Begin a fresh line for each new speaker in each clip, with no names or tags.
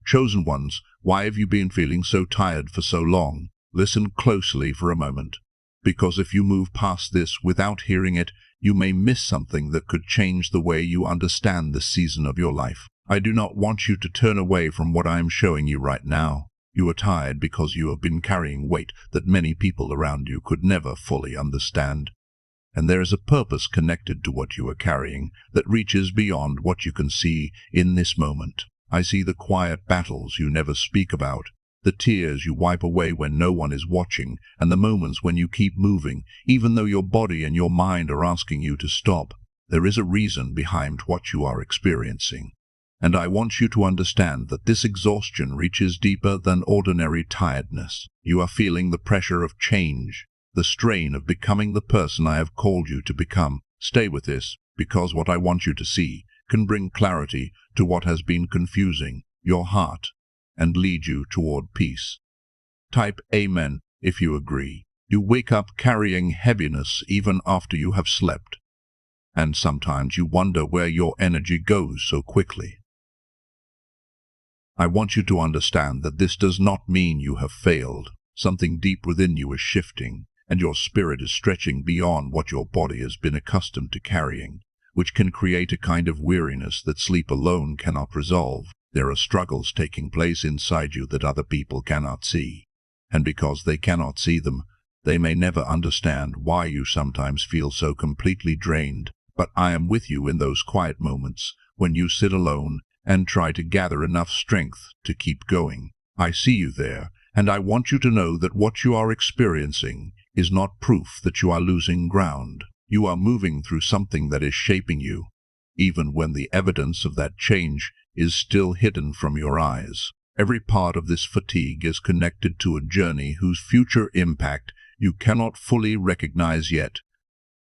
Chosen ones, why have you been feeling so tired for so long? Listen closely for a moment, because if you move past this without hearing it, you may miss something that could change the way you understand this season of your life. I do not want you to turn away from what I am showing you right now. You are tired because you have been carrying weight that many people around you could never fully understand. And there is a purpose connected to what you are carrying that reaches beyond what you can see in this moment. I see the quiet battles you never speak about, the tears you wipe away when no one is watching, and the moments when you keep moving, even though your body and your mind are asking you to stop. There is a reason behind what you are experiencing. And I want you to understand that this exhaustion reaches deeper than ordinary tiredness. You are feeling the pressure of change, the strain of becoming the person I have called you to become. Stay with this, because what I want you to see can bring clarity to what has been confusing your heart and lead you toward peace. Type Amen if you agree. You wake up carrying heaviness even after you have slept, and sometimes you wonder where your energy goes so quickly. I want you to understand that this does not mean you have failed. Something deep within you is shifting, and your spirit is stretching beyond what your body has been accustomed to carrying, which can create a kind of weariness that sleep alone cannot resolve. There are struggles taking place inside you that other people cannot see, and because they cannot see them, they may never understand why you sometimes feel so completely drained. But I am with you in those quiet moments when you sit alone and try to gather enough strength to keep going. I see you there, and I want you to know that what you are experiencing is not proof that you are losing ground. You are moving through something that is shaping you, even when the evidence of that change is still hidden from your eyes. Every part of this fatigue is connected to a journey whose future impact you cannot fully recognize yet.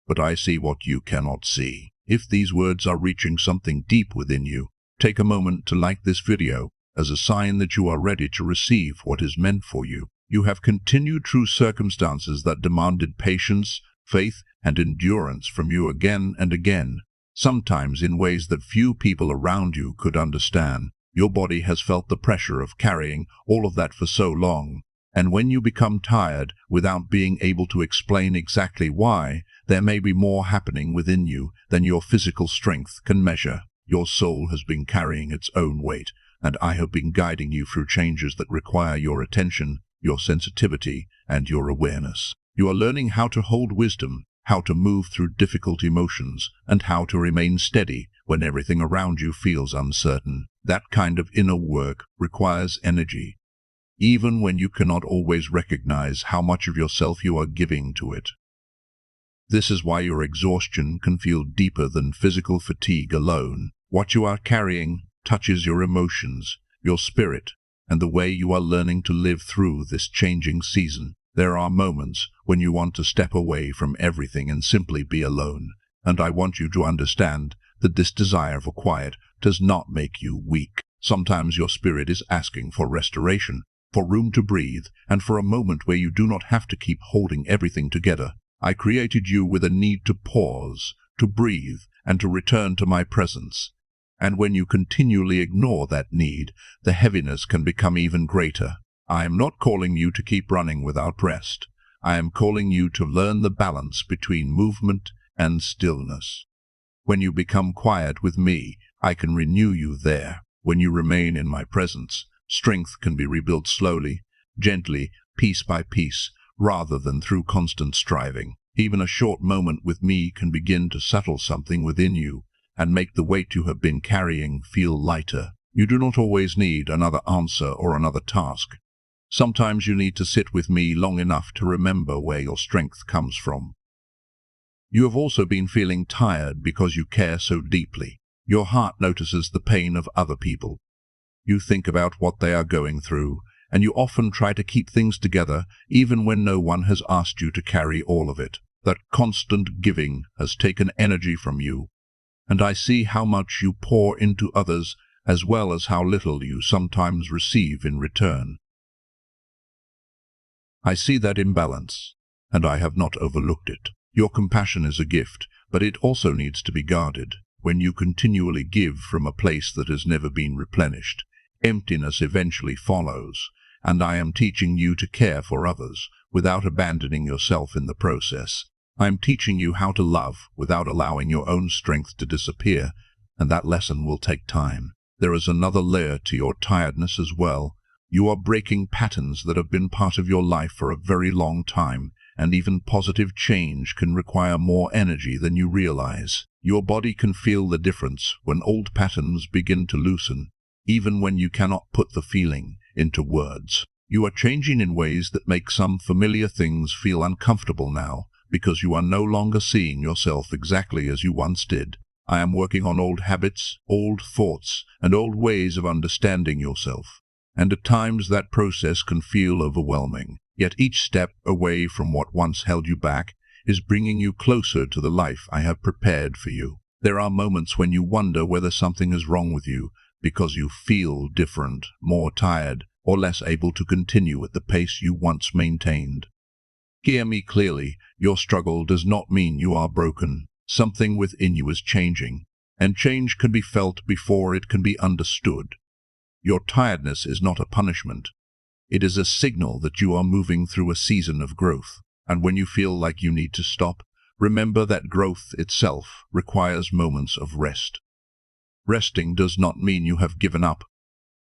But I see what you cannot see. If these words are reaching something deep within you, take a moment to like this video as a sign that you are ready to receive what is meant for you. You have continued through circumstances that demanded patience, faith, and endurance from you again and again, sometimes in ways that few people around you could understand. Your body has felt the pressure of carrying all of that for so long, and when you become tired without being able to explain exactly why, there may be more happening within you than your physical strength can measure. Your soul has been carrying its own weight, and I have been guiding you through changes that require your attention, your sensitivity, and your awareness. You are learning how to hold wisdom, how to move through difficult emotions, and how to remain steady when everything around you feels uncertain. That kind of inner work requires energy, even when you cannot always recognize how much of yourself you are giving to it. This is why your exhaustion can feel deeper than physical fatigue alone. What you are carrying touches your emotions, your spirit, and the way you are learning to live through this changing season. There are moments when you want to step away from everything and simply be alone, and I want you to understand that this desire for quiet does not make you weak. Sometimes your spirit is asking for restoration, for room to breathe, and for a moment where you do not have to keep holding everything together. I created you with a need to pause, to breathe, and to return to my presence. And when you continually ignore that need, the heaviness can become even greater. I am not calling you to keep running without rest. I am calling you to learn the balance between movement and stillness. When you become quiet with me, I can renew you there. When you remain in my presence, strength can be rebuilt slowly, gently, piece by piece, rather than through constant striving. Even a short moment with me can begin to settle something within you and make the weight you have been carrying feel lighter. You do not always need another answer or another task. Sometimes you need to sit with me long enough to remember where your strength comes from. You have also been feeling tired because you care so deeply. Your heart notices the pain of other people. You think about what they are going through, and you often try to keep things together even when no one has asked you to carry all of it. That constant giving has taken energy from you, and I see how much you pour into others as well as how little you sometimes receive in return. I see that imbalance, and I have not overlooked it. Your compassion is a gift, but it also needs to be guarded. When you continually give from a place that has never been replenished, Emptiness eventually follows, and I am teaching you to care for others without abandoning yourself in the process. I am teaching you how to love without allowing your own strength to disappear, and that lesson will take time. There is another layer to your tiredness as well. You are breaking patterns that have been part of your life for a very long time, and even positive change can require more energy than you realize. Your body can feel the difference when old patterns begin to loosen, even when you cannot put the feeling into words. You are changing in ways that make some familiar things feel uncomfortable now, because you are no longer seeing yourself exactly as you once did. I am working on old habits, old thoughts, and old ways of understanding yourself. And at times that process can feel overwhelming. Yet each step away from what once held you back is bringing you closer to the life I have prepared for you. There are moments when you wonder whether something is wrong with you because you feel different, more tired, or less able to continue at the pace you once maintained. Hear me clearly, your struggle does not mean you are broken. Something within you is changing, and change can be felt before it can be understood. Your tiredness is not a punishment. It is a signal that you are moving through a season of growth, and when you feel like you need to stop, remember that growth itself requires moments of rest. Resting does not mean you have given up.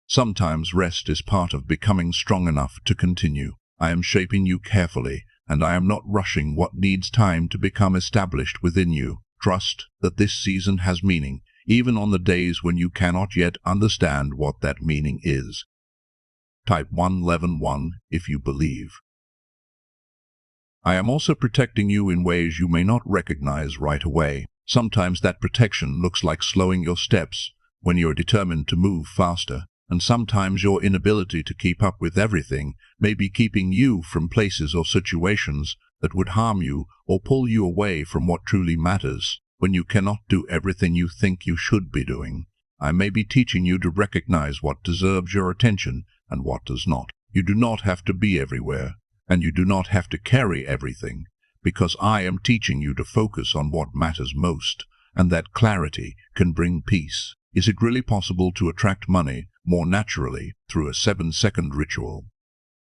Sometimes rest is part of becoming strong enough to continue. I am shaping you carefully, and I am not rushing what needs time to become established within you. Trust that this season has meaning, even on the days when you cannot yet understand what that meaning is. Type 111 if you believe. I am also protecting you in ways you may not recognize right away. Sometimes that protection looks like slowing your steps when you're determined to move faster, and sometimes your inability to keep up with everything may be keeping you from places or situations that would harm you or pull you away from what truly matters. When you cannot do everything you think you should be doing, I may be teaching you to recognize what deserves your attention and what does not. You do not have to be everywhere, and you do not have to carry everything, because I am teaching you to focus on what matters most, and that clarity can bring peace. Is it really possible to attract money more naturally through a 7-second ritual?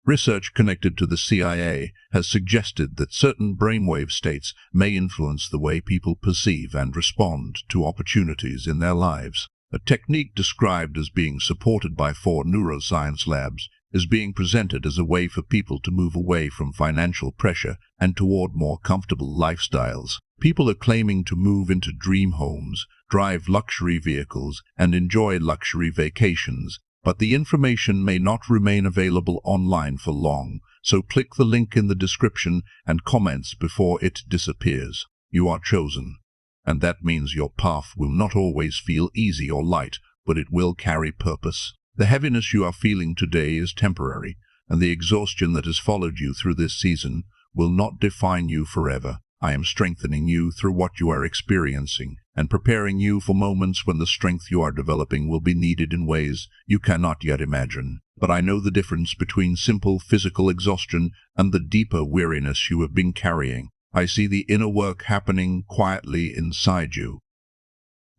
Research connected to the CIA has suggested that certain brainwave states may influence the way people perceive and respond to opportunities in their lives. A technique described as being supported by 4 neuroscience labs is being presented as a way for people to move away from financial pressure and toward more comfortable lifestyles. People are claiming to move into dream homes, drive luxury vehicles, and enjoy luxury vacations, but the information may not remain available online for long, so click the link in the description and comments before it disappears. You are chosen, and that means your path will not always feel easy or light, but it will carry purpose. The heaviness you are feeling today is temporary, and the exhaustion that has followed you through this season will not define you forever. I am strengthening you through what you are experiencing and preparing you for moments when the strength you are developing will be needed in ways you cannot yet imagine. But I know the difference between simple physical exhaustion and the deeper weariness you have been carrying. I see the inner work happening quietly inside you.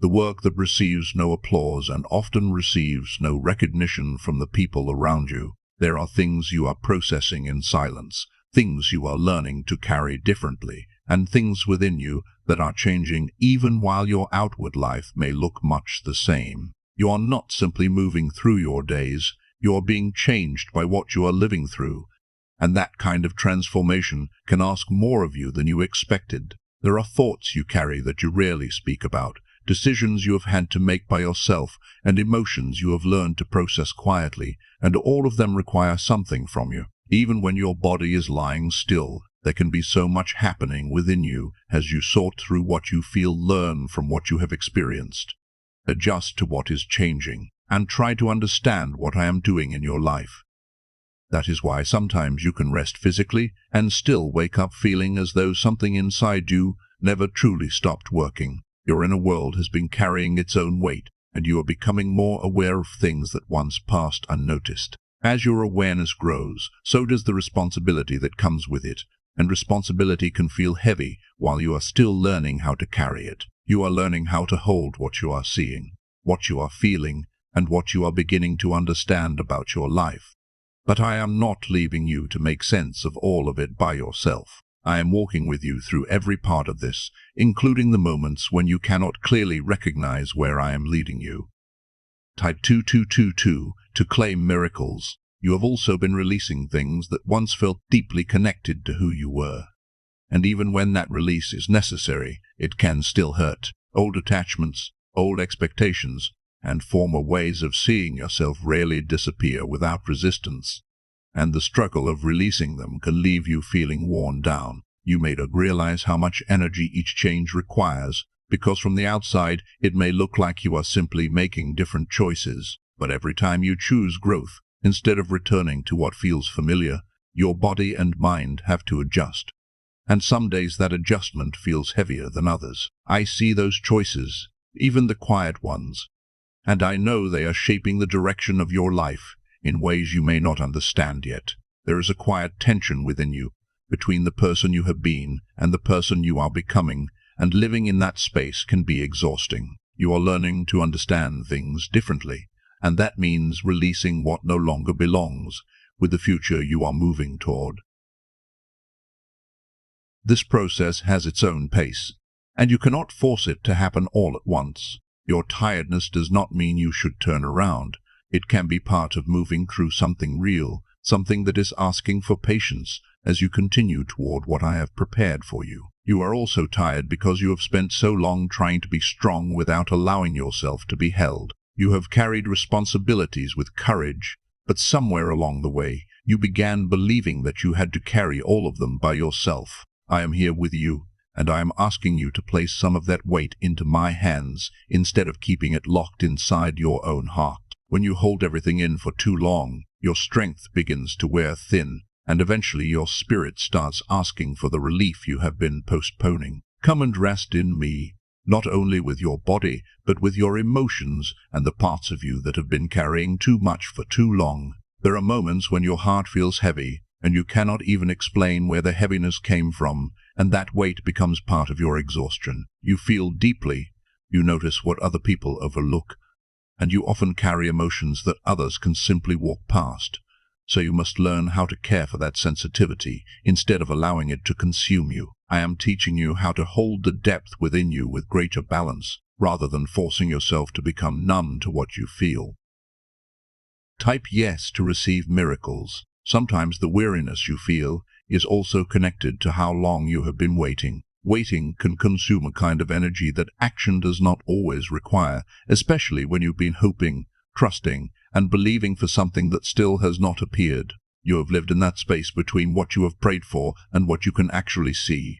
The work that receives no applause and often receives no recognition from the people around you. There are things you are processing in silence, things you are learning to carry differently, and things within you that are changing even while your outward life may look much the same. You are not simply moving through your days, you are being changed by what you are living through, and that kind of transformation can ask more of you than you expected. There are thoughts you carry that you rarely speak about, decisions you have had to make by yourself, and emotions you have learned to process quietly, and all of them require something from you. Even when your body is lying still, there can be so much happening within you as you sort through what you feel, learn from what you have experienced, adjust to what is changing, and try to understand what I am doing in your life. That is why sometimes you can rest physically and still wake up feeling as though something inside you never truly stopped working. Your inner world has been carrying its own weight, and you are becoming more aware of things that once passed unnoticed. As your awareness grows, so does the responsibility that comes with it, and responsibility can feel heavy while you are still learning how to carry it. You are learning how to hold what you are seeing, what you are feeling, and what you are beginning to understand about your life. But I am not leaving you to make sense of all of it by yourself. I am walking with you through every part of this, including the moments when you cannot clearly recognize where I am leading you. Type 2222 to claim miracles. You have also been releasing things that once felt deeply connected to who you were. And even when that release is necessary, it can still hurt. Old attachments, old expectations, and former ways of seeing yourself rarely disappear without resistance. And the struggle of releasing them can leave you feeling worn down. You may not realize how much energy each change requires, because from the outside it may look like you are simply making different choices. But every time you choose growth, instead of returning to what feels familiar, your body and mind have to adjust. And some days that adjustment feels heavier than others. I see those choices, even the quiet ones, and I know they are shaping the direction of your life in ways you may not understand yet. There is a quiet tension within you, between the person you have been and the person you are becoming, and living in that space can be exhausting. You are learning to understand things differently, and that means releasing what no longer belongs with the future you are moving toward. This process has its own pace, and you cannot force it to happen all at once. Your tiredness does not mean you should turn around. It can be part of moving through something real, something that is asking for patience as you continue toward what I have prepared for you. You are also tired because you have spent so long trying to be strong without allowing yourself to be held. You have carried responsibilities with courage, but somewhere along the way, you began believing that you had to carry all of them by yourself. I am here with you, and I am asking you to place some of that weight into my hands instead of keeping it locked inside your own heart. When you hold everything in for too long, your strength begins to wear thin, and eventually your spirit starts asking for the relief you have been postponing. Come and rest in me, not only with your body, but with your emotions and the parts of you that have been carrying too much for too long. There are moments when your heart feels heavy, and you cannot even explain where the heaviness came from, and that weight becomes part of your exhaustion. You feel deeply, you notice what other people overlook, and you often carry emotions that others can simply walk past. So you must learn how to care for that sensitivity instead of allowing it to consume you. I am teaching you how to hold the depth within you with greater balance, rather than forcing yourself to become numb to what you feel. Type yes to receive miracles. Sometimes the weariness you feel is also connected to how long you have been waiting. Waiting can consume a kind of energy that action does not always require, especially when you've been hoping, trusting, and believing for something that still has not appeared. You have lived in that space between what you have prayed for and what you can actually see.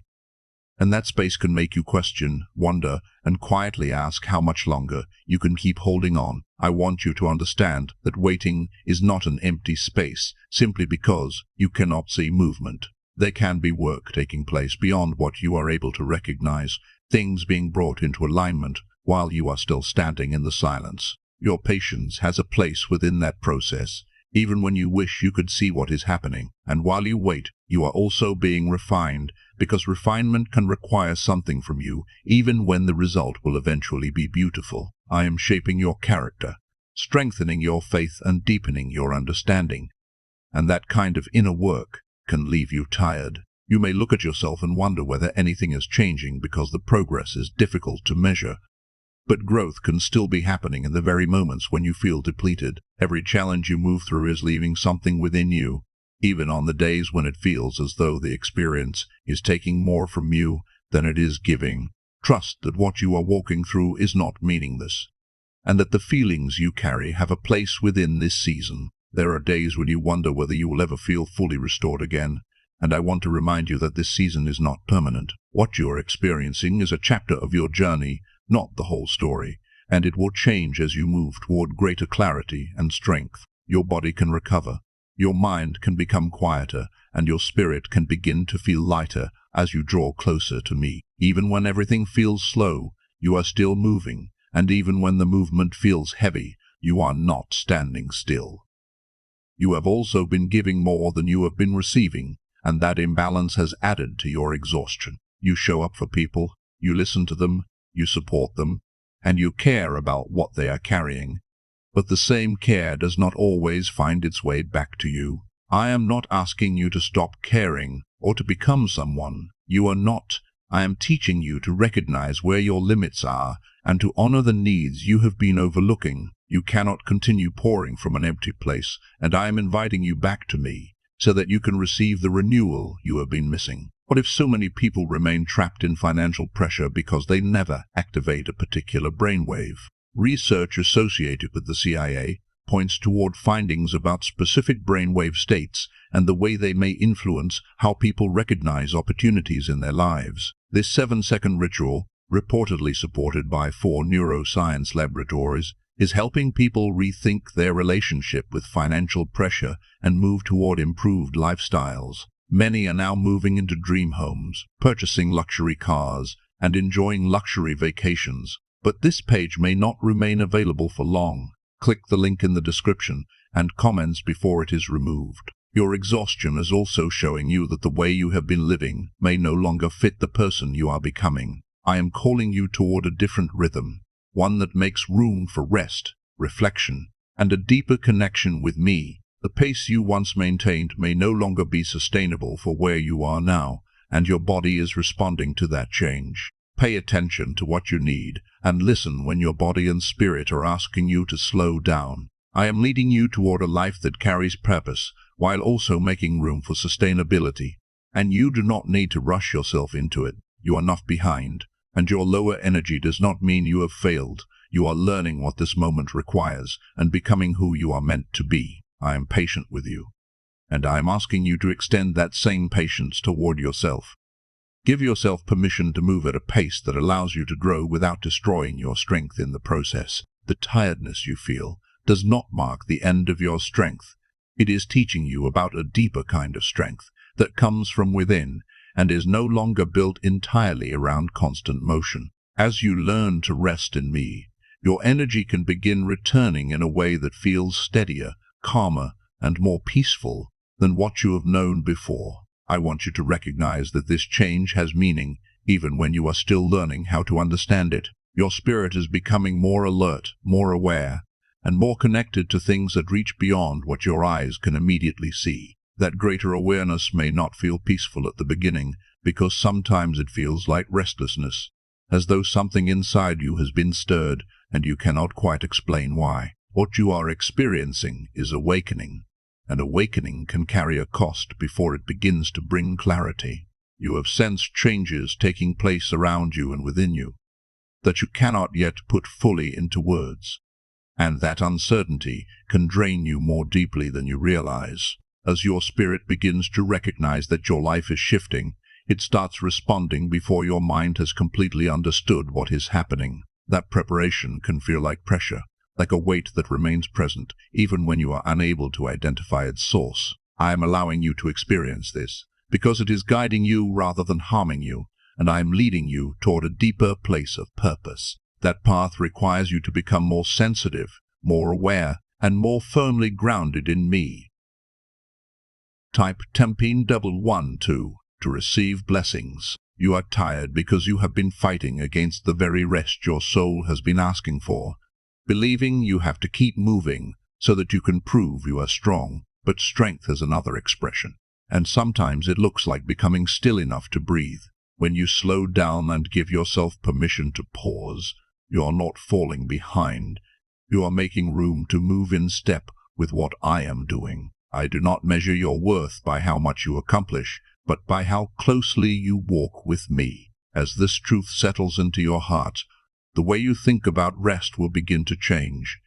And that space can make you question, wonder, and quietly ask how much longer you can keep holding on. I want you to understand that waiting is not an empty space simply because you cannot see movement. There can be work taking place beyond what you are able to recognize, things being brought into alignment while you are still standing in the silence. Your patience has a place within that process, even when you wish you could see what is happening. And while you wait, you are also being refined, because refinement can require something from you, even when the result will eventually be beautiful. I am shaping your character, strengthening your faith and deepening your understanding. And that kind of inner work can leave you tired. You may look at yourself and wonder whether anything is changing because the progress is difficult to measure. But growth can still be happening in the very moments when you feel depleted. Every challenge you move through is leaving something within you, even on the days when it feels as though the experience is taking more from you than it is giving. Trust that what you are walking through is not meaningless, and that the feelings you carry have a place within this season. There are days when you wonder whether you will ever feel fully restored again, and I want to remind you that this season is not permanent. What you are experiencing is a chapter of your journey, not the whole story, and it will change as you move toward greater clarity and strength. Your body can recover, your mind can become quieter, and your spirit can begin to feel lighter as you draw closer to me. Even when everything feels slow, you are still moving, and even when the movement feels heavy, you are not standing still. You have also been giving more than you have been receiving, and that imbalance has added to your exhaustion. You show up for people, you listen to them, you support them, and you care about what they are carrying. but the same care does not always find its way back to you. I am not asking you to stop caring or to become someone you are not. I am teaching you to recognize where your limits are and to honor the needs you have been overlooking. You cannot continue pouring from an empty place, and I am inviting you back to me so that you can receive the renewal you have been missing. What if so many people remain trapped in financial pressure because they never activate a particular brainwave? Research associated with the CIA points toward findings about specific brainwave states and the way they may influence how people recognize opportunities in their lives. This 7-second ritual, reportedly supported by 4 neuroscience laboratories, is helping people rethink their relationship with financial pressure and move toward improved lifestyles. Many are now moving into dream homes, purchasing luxury cars, and enjoying luxury vacations. But this page may not remain available for long. Click the link in the description and comments before it is removed. Your exhaustion is also showing you that the way you have been living may no longer fit the person you are becoming. I am calling you toward a different rhythm, one that makes room for rest, reflection, and a deeper connection with me. The pace you once maintained may no longer be sustainable for where you are now, and your body is responding to that change. Pay attention to what you need, and listen when your body and spirit are asking you to slow down. I am leading you toward a life that carries purpose, while also making room for sustainability. And you do not need to rush yourself into it. You are not behind, and your lower energy does not mean you have failed. You are learning what this moment requires, and becoming who you are meant to be. I am patient with you, and I am asking you to extend that same patience toward yourself. Give yourself permission to move at a pace that allows you to grow without destroying your strength in the process. The tiredness you feel does not mark the end of your strength. It is teaching you about a deeper kind of strength that comes from within and is no longer built entirely around constant motion. As you learn to rest in me, your energy can begin returning in a way that feels steadier, calmer, and more peaceful than what you have known before. I want you to recognize that this change has meaning, even when you are still learning how to understand it. Your spirit is becoming more alert, more aware, and more connected to things that reach beyond what your eyes can immediately see. That greater awareness may not feel peaceful at the beginning, because sometimes it feels like restlessness, as though something inside you has been stirred, and you cannot quite explain why. What you are experiencing is awakening. And awakening can carry a cost before it begins to bring clarity. You have sensed changes taking place around you and within you that you cannot yet put fully into words, and that uncertainty can drain you more deeply than you realize. As your spirit begins to recognize that your life is shifting, it starts responding before your mind has completely understood what is happening. That preparation can feel like pressure, like a weight that remains present, even when you are unable to identify its source. I am allowing you to experience this, because it is guiding you rather than harming you, and I am leading you toward a deeper place of purpose. That path requires you to become more sensitive, more aware, and more firmly grounded in me. Type Tempine112 to receive blessings. You are tired because you have been fighting against the very rest your soul has been asking for, believing you have to keep moving so that you can prove you are strong. But strength is another expression, and sometimes it looks like becoming still enough to breathe. When you slow down and give yourself permission to pause, you are not falling behind. You are making room to move in step with what I am doing. I do not measure your worth by how much you accomplish, but by how closely you walk with me. As this truth settles into your heart, the way you think about rest will begin to change,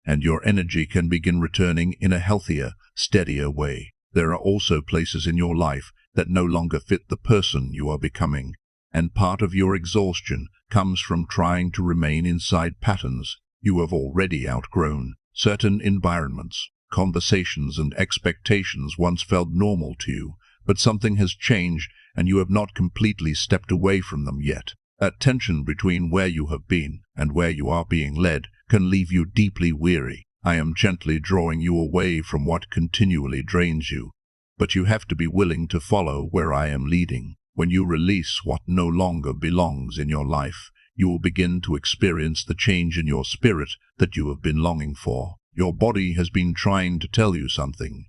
and your energy can begin returning in a healthier, steadier way. There are also places in your life that no longer fit the person you are becoming, and part of your exhaustion comes from trying to remain inside patterns you have already outgrown. Certain environments, conversations, and expectations once felt normal to you, but something has changed and you have not completely stepped away from them yet. That tension between where you have been and where you are being led can leave you deeply weary. I am gently drawing you away from what continually drains you, but you have to be willing to follow where I am leading. When you release what no longer belongs in your life, you will begin to experience the change in your spirit that you have been longing for. Your body has been trying to tell you something,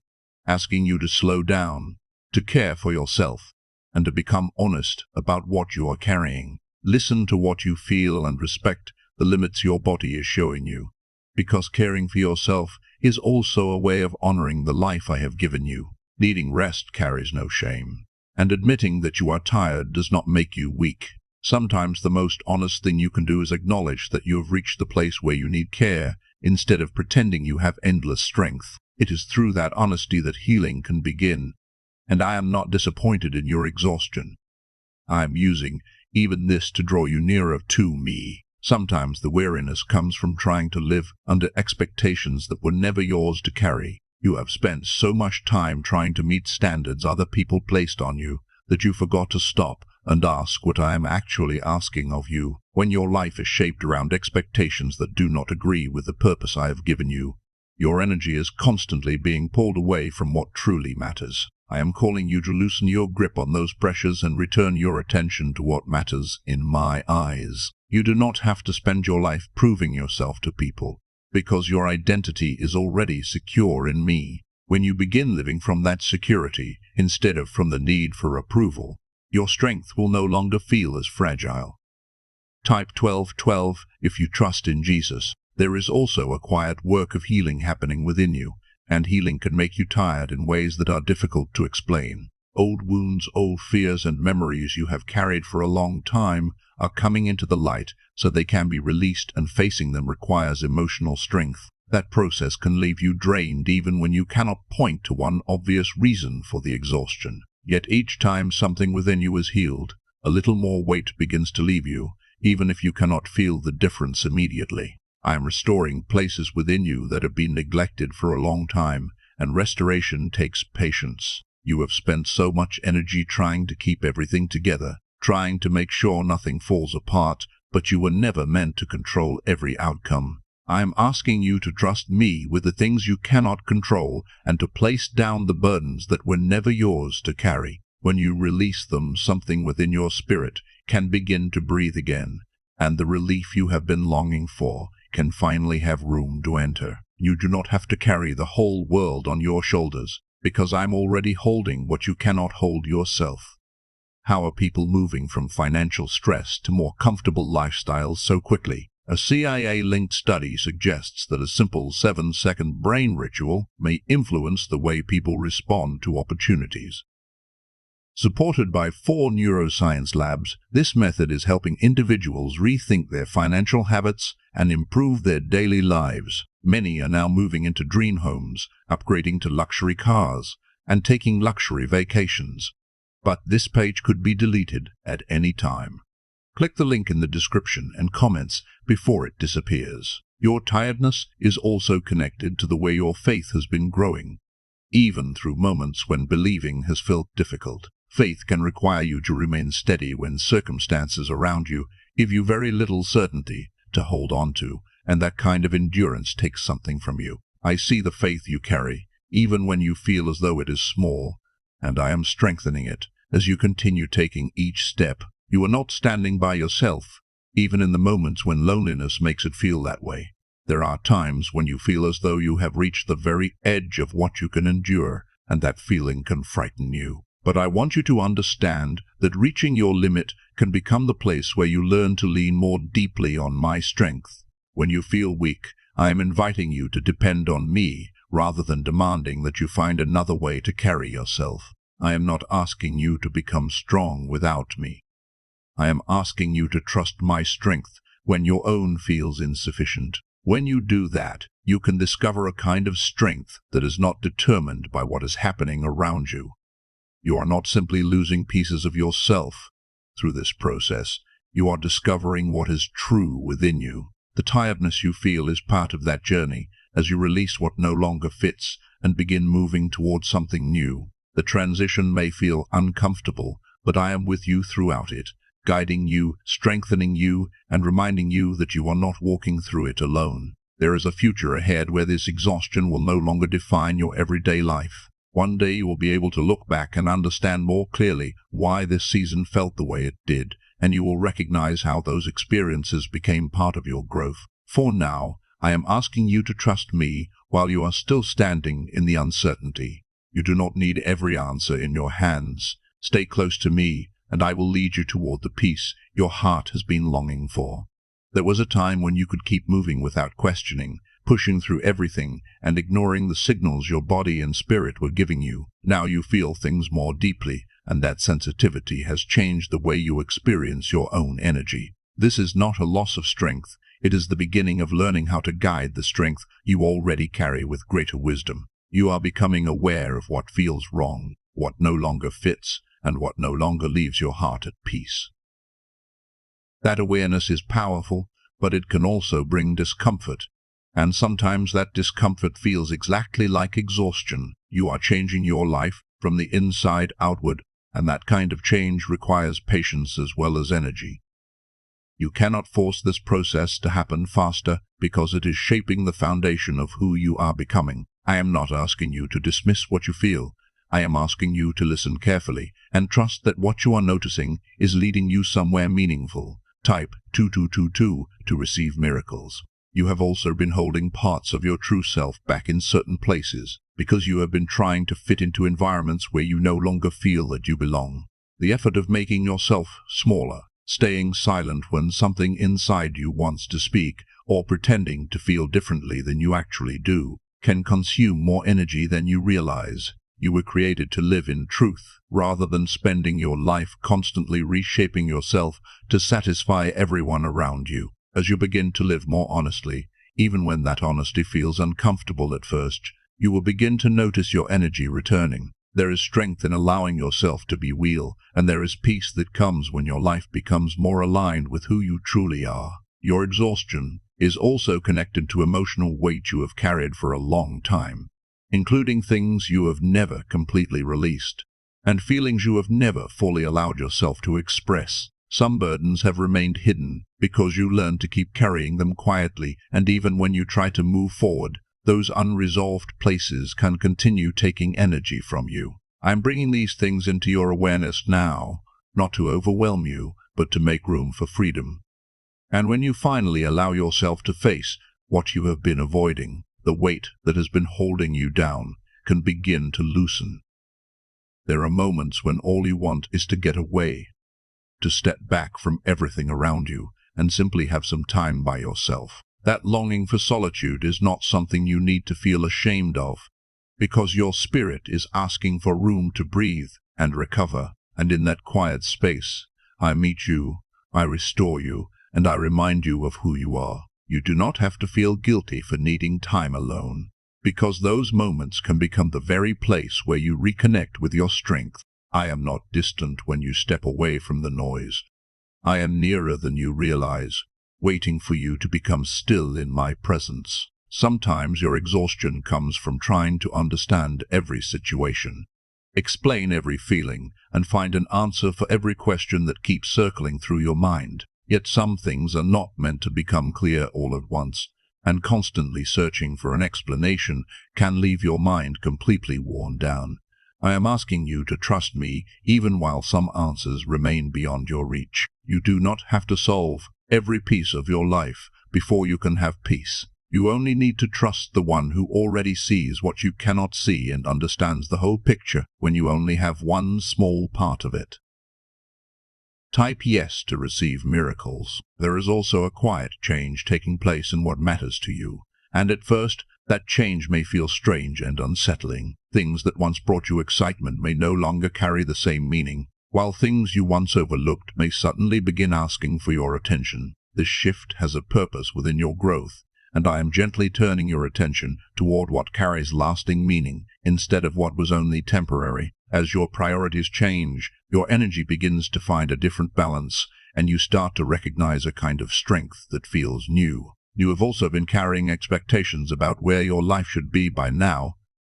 asking you to slow down, to care for yourself, and to become honest about what you are carrying. Listen to what you feel and respect the limits your body is showing you, because caring for yourself is also a way of honoring the life I have given you. Needing rest carries no shame, and admitting that you are tired does not make you weak. Sometimes the most honest thing you can do is acknowledge that you have reached the place where you need care, instead of pretending you have endless strength. It is through that honesty that healing can begin, and I am not disappointed in your exhaustion. I am using even this to draw you nearer to me. Sometimes the weariness comes from trying to live under expectations that were never yours to carry. You have spent so much time trying to meet standards other people placed on you that you forgot to stop and ask what I am actually asking of you. When your life is shaped around expectations that do not agree with the purpose I have given you, your energy is constantly being pulled away from what truly matters. I am calling you to loosen your grip on those pressures and return your attention to what matters in my eyes. You do not have to spend your life proving yourself to people, because your identity is already secure in me. When you begin living from that security, instead of from the need for approval, your strength will no longer feel as fragile. Type 1212. If you trust in Jesus, there is also a quiet work of healing happening within you, and healing can make you tired in ways that are difficult to explain. Old wounds, old fears, and memories you have carried for a long time are coming into the light so they can be released, and facing them requires emotional strength. That process can leave you drained even when you cannot point to one obvious reason for the exhaustion. Yet each time something within you is healed, a little more weight begins to leave you, even if you cannot feel the difference immediately. I am restoring places within you that have been neglected for a long time, and restoration takes patience. You have spent so much energy trying to keep everything together, trying to make sure nothing falls apart, but you were never meant to control every outcome. I am asking you to trust me with the things you cannot control and to place down the burdens that were never yours to carry. When you release them, something within your spirit can begin to breathe again, and the relief you have been longing for can finally have room to enter. You do not have to carry the whole world on your shoulders, because I'm already holding what you cannot hold yourself. How are people moving from financial stress to more comfortable lifestyles so quickly? A CIA-linked study suggests that a simple 7-second brain ritual may influence the way people respond to opportunities. Supported by 4 neuroscience labs, this method is helping individuals rethink their financial habits and improve their daily lives. Many are now moving into dream homes, upgrading to luxury cars, and taking luxury vacations. But this page could be deleted at any time. Click the link in the description and comments before it disappears. Your tiredness is also connected to the way your faith has been growing. Even through moments when believing has felt difficult, faith can require you to remain steady when circumstances around you give you very little certainty to hold on to, and that kind of endurance takes something from you. I see the faith you carry, even when you feel as though it is small, and I am strengthening it as you continue taking each step. You are not standing by yourself, even in the moments when loneliness makes it feel that way. There are times when you feel as though you have reached the very edge of what you can endure, and that feeling can frighten you. But I want you to understand that reaching your limit can become the place where you learn to lean more deeply on my strength. When you feel weak, I am inviting you to depend on me rather than demanding that you find another way to carry yourself. I am not asking you to become strong without me. I am asking you to trust my strength when your own feels insufficient. When you do that, you can discover a kind of strength that is not determined by what is happening around you. You are not simply losing pieces of yourself. Through this process, you are discovering what is true within you. The tiredness you feel is part of that journey as you release what no longer fits and begin moving towards something new. The transition may feel uncomfortable, but I am with you throughout it, guiding you, strengthening you, and reminding you that you are not walking through it alone. There is a future ahead where this exhaustion will no longer define your everyday life. One day you will be able to look back and understand more clearly why this season felt the way it did, and you will recognize how those experiences became part of your growth. For now, I am asking you to trust me while you are still standing in the uncertainty. You do not need every answer in your hands. Stay close to me, and I will lead you toward the peace your heart has been longing for. There was a time when you could keep moving without questioning, pushing through everything and ignoring the signals your body and spirit were giving you. Now you feel things more deeply, and that sensitivity has changed the way you experience your own energy. This is not a loss of strength. It is the beginning of learning how to guide the strength you already carry with greater wisdom. You are becoming aware of what feels wrong, what no longer fits, and what no longer leaves your heart at peace. That awareness is powerful, but it can also bring discomfort. And sometimes that discomfort feels exactly like exhaustion. You are changing your life from the inside outward, and that kind of change requires patience as well as energy. You cannot force this process to happen faster because it is shaping the foundation of who you are becoming. I am not asking you to dismiss what you feel. I am asking you to listen carefully and trust that what you are noticing is leading you somewhere meaningful. Type 2222 to receive miracles. You have also been holding parts of your true self back in certain places because you have been trying to fit into environments where you no longer feel that you belong. The effort of making yourself smaller, staying silent when something inside you wants to speak, or pretending to feel differently than you actually do, can consume more energy than you realize. You were created to live in truth, rather than spending your life constantly reshaping yourself to satisfy everyone around you. As you begin to live more honestly, even when that honesty feels uncomfortable at first, you will begin to notice your energy returning. There is strength in allowing yourself to be real, and there is peace that comes when your life becomes more aligned with who you truly are. Your exhaustion is also connected to emotional weight you have carried for a long time, including things you have never completely released, and feelings you have never fully allowed yourself to express. Some burdens have remained hidden because you learned to keep carrying them quietly, and even when you try to move forward, those unresolved places can continue taking energy from you. I am bringing these things into your awareness now, not to overwhelm you, but to make room for freedom. And when you finally allow yourself to face what you have been avoiding, the weight that has been holding you down can begin to loosen. There are moments when all you want is to get away, to step back from everything around you and simply have some time by yourself. That longing for solitude is not something you need to feel ashamed of, because your spirit is asking for room to breathe and recover. And in that quiet space, I meet you, I restore you, and I remind you of who you are. You do not have to feel guilty for needing time alone, because those moments can become the very place where you reconnect with your strength. I am not distant when you step away from the noise. I am nearer than you realize, waiting for you to become still in my presence. Sometimes your exhaustion comes from trying to understand every situation, explain every feeling, and find an answer for every question that keeps circling through your mind. Yet some things are not meant to become clear all at once, and constantly searching for an explanation can leave your mind completely worn down. I am asking you to trust me even while some answers remain beyond your reach. You do not have to solve every piece of your life before you can have peace. You only need to trust the one who already sees what you cannot see and understands the whole picture when you only have one small part of it. Type yes to receive miracles. There is also a quiet change taking place in what matters to you, and at first, that change may feel strange and unsettling. Things that once brought you excitement may no longer carry the same meaning, while things you once overlooked may suddenly begin asking for your attention. This shift has a purpose within your growth, and I am gently turning your attention toward what carries lasting meaning instead of what was only temporary. As your priorities change, your energy begins to find a different balance, and you start to recognize a kind of strength that feels new. You have also been carrying expectations about where your life should be by now,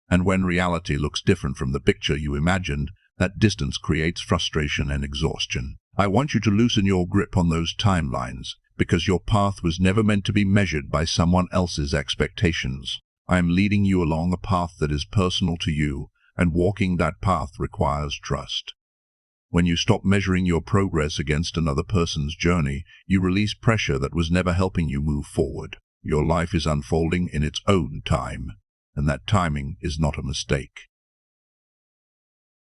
and when reality looks different from the picture you imagined, that distance creates frustration and exhaustion. I want you to loosen your grip on those timelines, because your path was never meant to be measured by someone else's expectations. I am leading you along a path that is personal to you, and walking that path requires trust. When you stop measuring your progress against another person's journey, you release pressure that was never helping you move forward. Your life is unfolding in its own time, and that timing is not a mistake.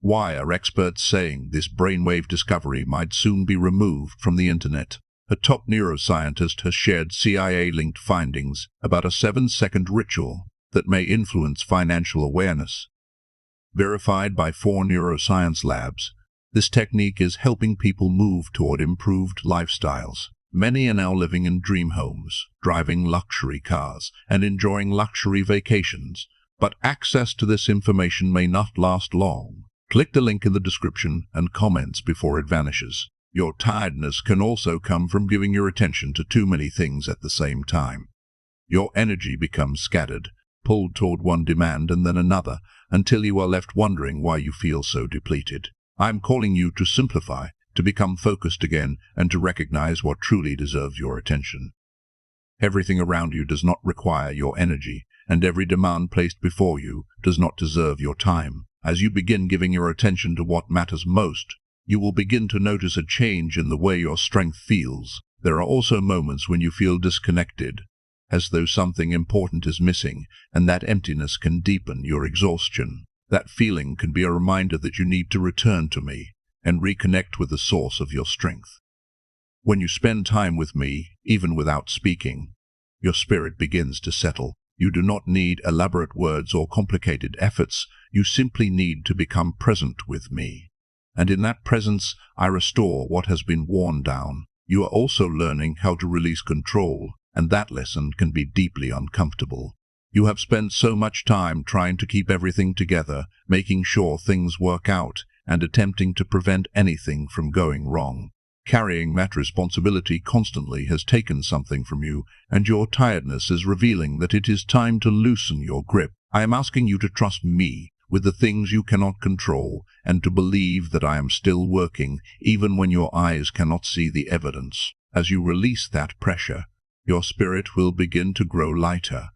Why are experts saying this brainwave discovery might soon be removed from the internet? A top neuroscientist has shared CIA-linked findings about a 7-second ritual that may influence financial awareness. Verified by 4 neuroscience labs, this technique is helping people move toward improved lifestyles. Many are now living in dream homes, driving luxury cars, and enjoying luxury vacations, but access to this information may not last long. Click the link in the description and comments before it vanishes. Your tiredness can also come from giving your attention to too many things at the same time. Your energy becomes scattered, pulled toward one demand and then another, until you are left wondering why you feel so depleted. I'm calling you to simplify, to become focused again, and to recognize what truly deserves your attention. Everything around you does not require your energy, and every demand placed before you does not deserve your time. As you begin giving your attention to what matters most, you will begin to notice a change in the way your strength feels. There are also moments when you feel disconnected, as though something important is missing, and that emptiness can deepen your exhaustion. That feeling can be a reminder that you need to return to me and reconnect with the source of your strength. When you spend time with me, even without speaking, your spirit begins to settle. You do not need elaborate words or complicated efforts. You simply need to become present with me. And in that presence, I restore what has been worn down. You are also learning how to release control, and that lesson can be deeply uncomfortable. You have spent so much time trying to keep everything together, making sure things work out, and attempting to prevent anything from going wrong. Carrying that responsibility constantly has taken something from you, and your tiredness is revealing that it is time to loosen your grip. I am asking you to trust me with the things you cannot control, and to believe that I am still working, even when your eyes cannot see the evidence. As you release that pressure, your spirit will begin to grow lighter.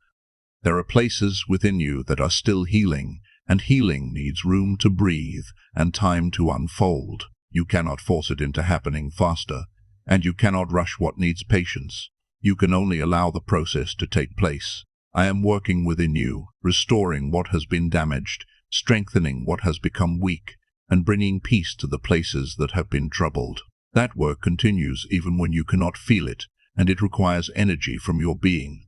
There are places within you that are still healing, and healing needs room to breathe and time to unfold. You cannot force it into happening faster, and you cannot rush what needs patience. You can only allow the process to take place. I am working within you, restoring what has been damaged, strengthening what has become weak, and bringing peace to the places that have been troubled. That work continues even when you cannot feel it, and it requires energy from your being.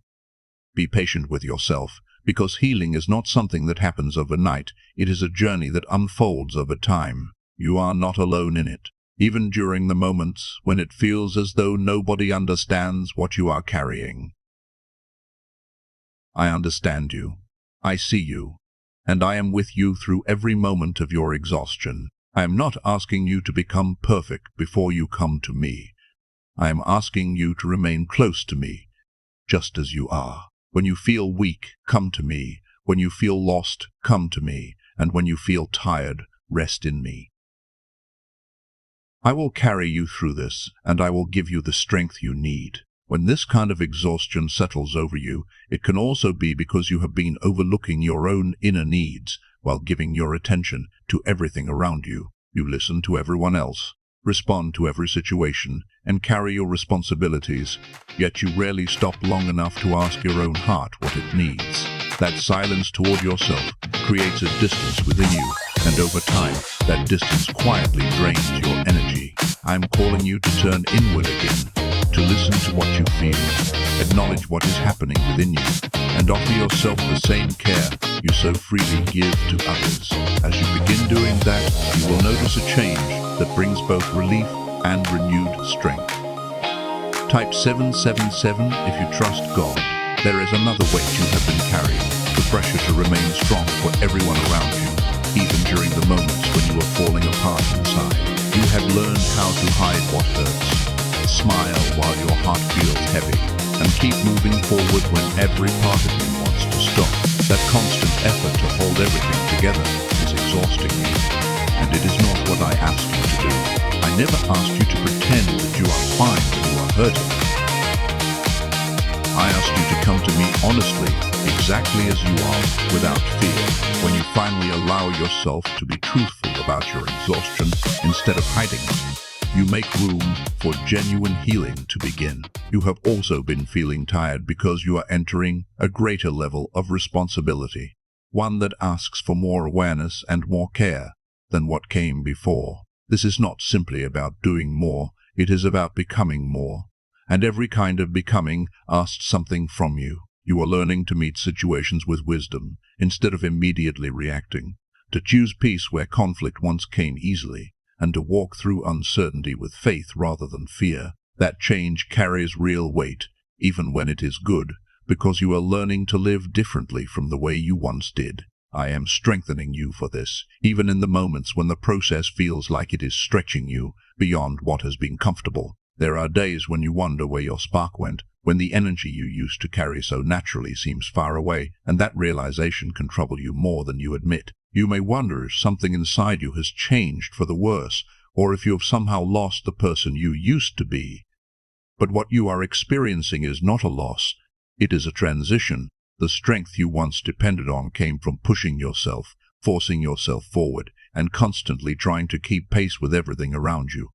Be patient with yourself, because healing is not something that happens overnight. It is a journey that unfolds over time. You are not alone in it, even during the moments when it feels as though nobody understands what you are carrying. I understand you. I see you. And I am with you through every moment of your exhaustion. I am not asking you to become perfect before you come to me. I am asking you to remain close to me, just as you are. When you feel weak, come to me. When you feel lost, come to me. And when you feel tired, rest in me. I will carry you through this, and I will give you the strength you need. When this kind of exhaustion settles over you, it can also be because you have been overlooking your own inner needs while giving your attention to everything around you. You listen to everyone else, respond to every situation, and carry your responsibilities, yet you rarely stop long enough to ask your own heart what it needs. That silence toward yourself creates a distance within you, and over time, that distance quietly drains your energy. I'm calling you to turn inward again, to listen to what you feel, acknowledge what is happening within you, and offer yourself the same care you so freely give to others. As you begin doing that, you will notice a change that brings both relief and renewed strength. Type 777 if you trust God. There is another weight you have been carrying, the pressure to remain strong for everyone around you, even during the moments when you are falling apart inside. You have learned how to hide what hurts, smile while your heart feels heavy, and keep moving forward when every part of you wants to stop. That constant effort to hold everything together is exhausting you, and it is not what I asked you to do. I never asked you to pretend that you are fine when you are hurting. I asked you to come to me honestly, exactly as you are, without fear. When you finally allow yourself to be truthful about your exhaustion instead of hiding it, You make room for genuine healing to begin. You have also been feeling tired because you are entering a greater level of responsibility, one that asks for more awareness and more care than what came before. This is not simply about doing more, it is about becoming more. And every kind of becoming asks something from you. You are learning to meet situations with wisdom instead of immediately reacting, to choose peace where conflict once came easily, and to walk through uncertainty with faith rather than fear. That change carries real weight, even when it is good, because you are learning to live differently from the way you once did. I am strengthening you for this, even in the moments when the process feels like it is stretching you beyond what has been comfortable. There are days when you wonder where your spark went, when the energy you used to carry so naturally seems far away, and that realization can trouble you more than you admit. You may wonder if something inside you has changed for the worse, or if you have somehow lost the person you used to be. But what you are experiencing is not a loss, it is a transition. The strength you once depended on came from pushing yourself, forcing yourself forward, and constantly trying to keep pace with everything around you.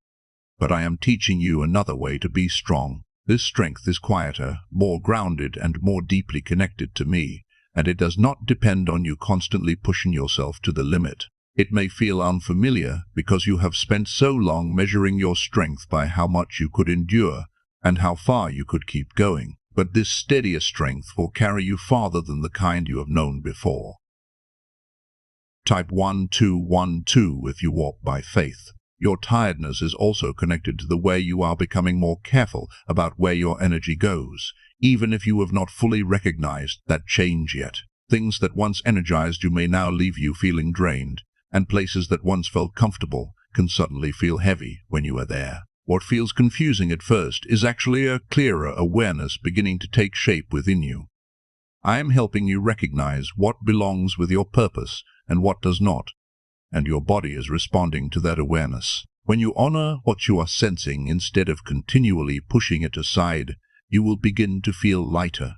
But I am teaching you another way to be strong. This strength is quieter, more grounded, and more deeply connected to me, and it does not depend on you constantly pushing yourself to the limit. It may feel unfamiliar because you have spent so long measuring your strength by how much you could endure and how far you could keep going, but this steadier strength will carry you farther than the kind you have known before. Type 1212 if you walk by faith. Your tiredness is also connected to the way you are becoming more careful about where your energy goes, even if you have not fully recognized that change yet. Things that once energized you may now leave you feeling drained, and places that once felt comfortable can suddenly feel heavy when you are there. What feels confusing at first is actually a clearer awareness beginning to take shape within you. I am helping you recognize what belongs with your purpose and what does not, and your body is responding to that awareness. When you honor what you are sensing instead of continually pushing it aside, you will begin to feel lighter,